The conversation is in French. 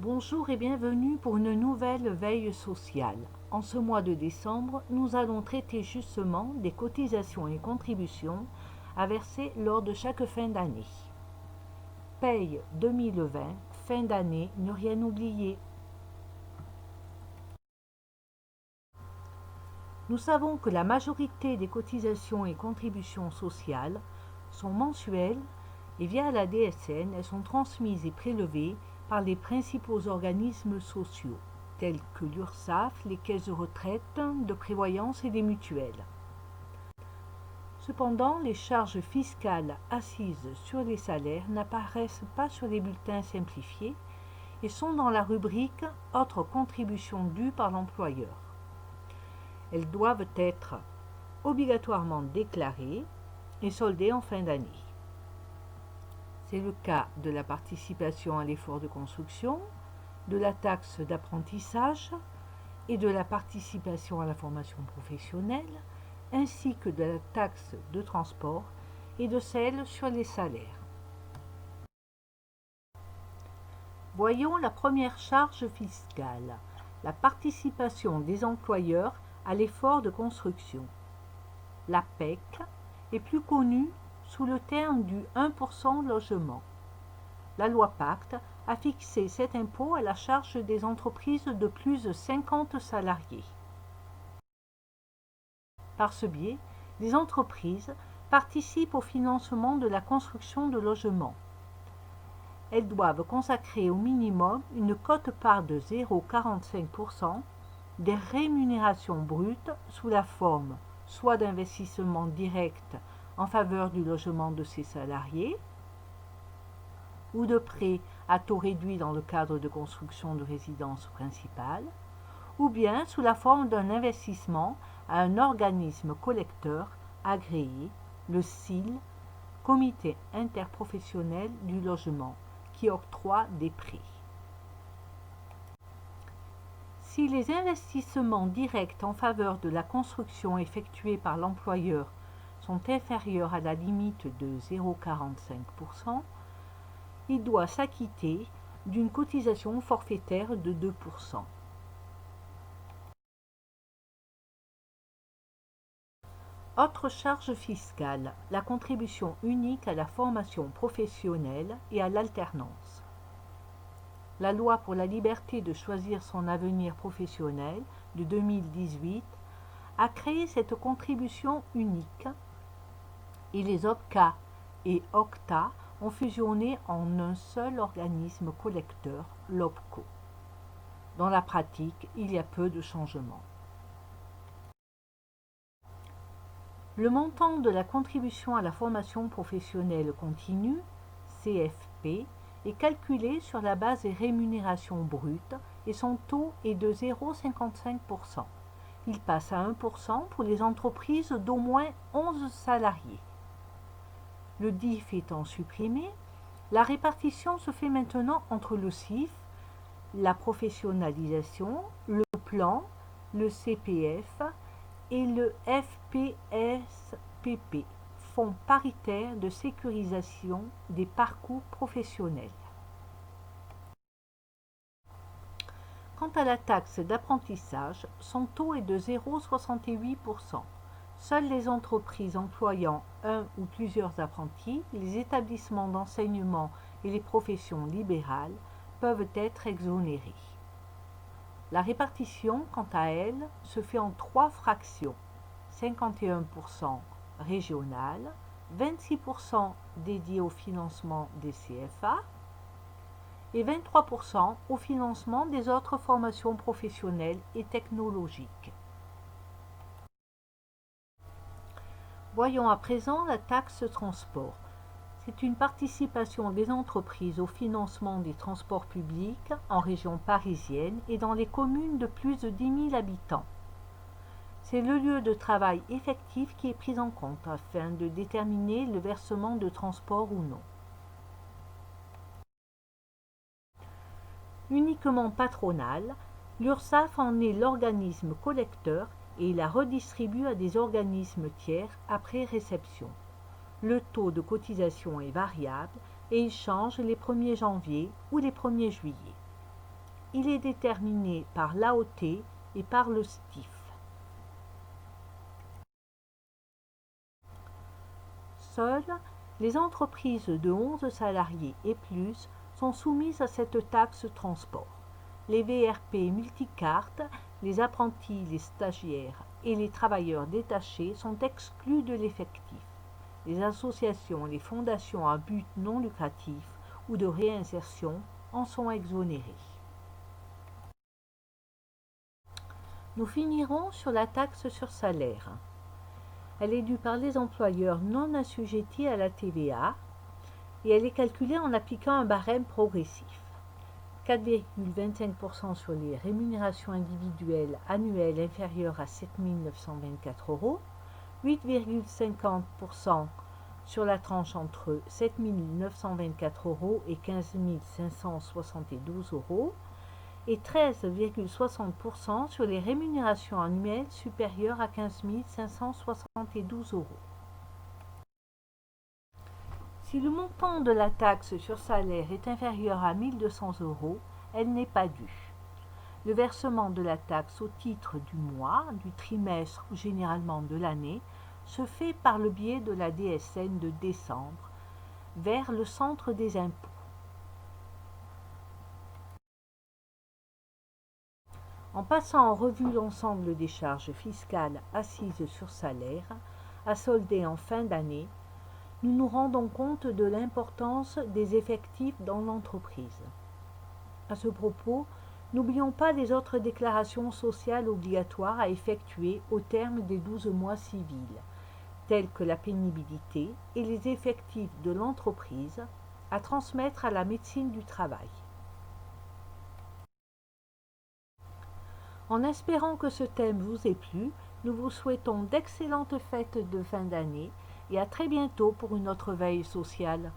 Bonjour et bienvenue pour une nouvelle veille sociale. En ce mois de décembre, nous allons traiter justement des cotisations et contributions à verser lors de chaque fin d'année. Paye 2020, fin d'année, ne rien oublier. Nous savons que la majorité des cotisations et contributions sociales sont mensuelles et via la DSN, elles sont transmises et prélevées par les principaux organismes sociaux, tels que l'URSSAF, les caisses de retraite, de prévoyance et des mutuelles. Cependant, les charges fiscales assises sur les salaires n'apparaissent pas sur les bulletins simplifiés et sont dans la rubrique « Autres contributions dues par l'employeur ». Elles doivent être obligatoirement déclarées et soldées en fin d'année. C'est le cas de la participation à l'effort de construction, de la taxe d'apprentissage et de la participation à la formation professionnelle, ainsi que de la taxe de transport et de celle sur les salaires. Voyons la première charge fiscale, la participation des employeurs à l'effort de construction. La PEC est plus connue sous le terme du 1% logement. La loi Pacte a fixé cet impôt à la charge des entreprises de plus de 50 salariés. Par ce biais, les entreprises participent au financement de la construction de logements. Elles doivent consacrer au minimum une quote-part de 0,45% des rémunérations brutes sous la forme soit d'investissement direct en faveur du logement de ses salariés, ou de prêts à taux réduit dans le cadre de construction de résidences principales, ou bien sous la forme d'un investissement à un organisme collecteur agréé, le CIL, Comité interprofessionnel du logement, qui octroie des prêts. Si les investissements directs en faveur de la construction effectués par l'employeur sont inférieurs à la limite de 0,45%, il doit s'acquitter d'une cotisation forfaitaire de 2%. Autre charge fiscale, la contribution unique à la formation professionnelle et à l'alternance. La loi pour la liberté de choisir son avenir professionnel de 2018 a créé cette contribution unique et les OPCA et OCTA ont fusionné en un seul organisme collecteur, l'OPCO. Dans la pratique, il y a peu de changements. Le montant de la contribution à la formation professionnelle continue, CFP, est calculé sur la base des rémunérations brutes et son taux est de 0,55%. Il passe à 1% pour les entreprises d'au moins 11 salariés. Le DIF étant supprimé, la répartition se fait maintenant entre le CIF, la professionnalisation, le plan, le CPF et le FPSPP, Fonds paritaire de sécurisation des parcours professionnels. Quant à la taxe d'apprentissage, son taux est de 0,68%. Seules les entreprises employant un ou plusieurs apprentis, les établissements d'enseignement et les professions libérales peuvent être exonérés. La répartition, quant à elle, se fait en 3 fractions, 51% régional, 26% dédiés au financement des CFA et 23% au financement des autres formations professionnelles et technologiques. Voyons à présent la taxe transport. C'est une participation des entreprises au financement des transports publics en région parisienne et dans les communes de plus de 10 000 habitants. C'est le lieu de travail effectif qui est pris en compte afin de déterminer le versement de transport ou non. Uniquement patronale, l'URSSAF en est l'organisme collecteur et la redistribue à des organismes tiers après réception. Le taux de cotisation est variable et il change les 1er janvier ou les 1er juillet. Il est déterminé par l'AOT et par le STIF. Seules les entreprises de 11 salariés et plus sont soumises à cette taxe transport. Les VRP multicartes, les apprentis, les stagiaires et les travailleurs détachés sont exclus de l'effectif. Les associations et les fondations à but non lucratif ou de réinsertion en sont exonérées. Nous finirons sur la taxe sur salaire. Elle est due par les employeurs non assujettis à la TVA et elle est calculée en appliquant un barème progressif. 4,25% sur les rémunérations individuelles annuelles inférieures à 7 924 €, 8,50% sur la tranche entre 7 924 € et 15 572 € et 13,60% sur les rémunérations annuelles supérieures à 15 572 €. Si le montant de la taxe sur salaire est inférieur à 1 200 €, elle n'est pas due. Le versement de la taxe au titre du mois, du trimestre ou généralement de l'année se fait par le biais de la DSN de décembre vers le centre des impôts. En passant en revue l'ensemble des charges fiscales assises sur salaire, à solder en fin d'année, nous nous rendons compte de l'importance des effectifs dans l'entreprise. À ce propos, n'oublions pas les autres déclarations sociales obligatoires à effectuer au terme des 12 mois civils, telles que la pénibilité et les effectifs de l'entreprise à transmettre à la médecine du travail. En espérant que ce thème vous ait plu, nous vous souhaitons d'excellentes fêtes de fin d'année et à très bientôt pour une autre veille sociale.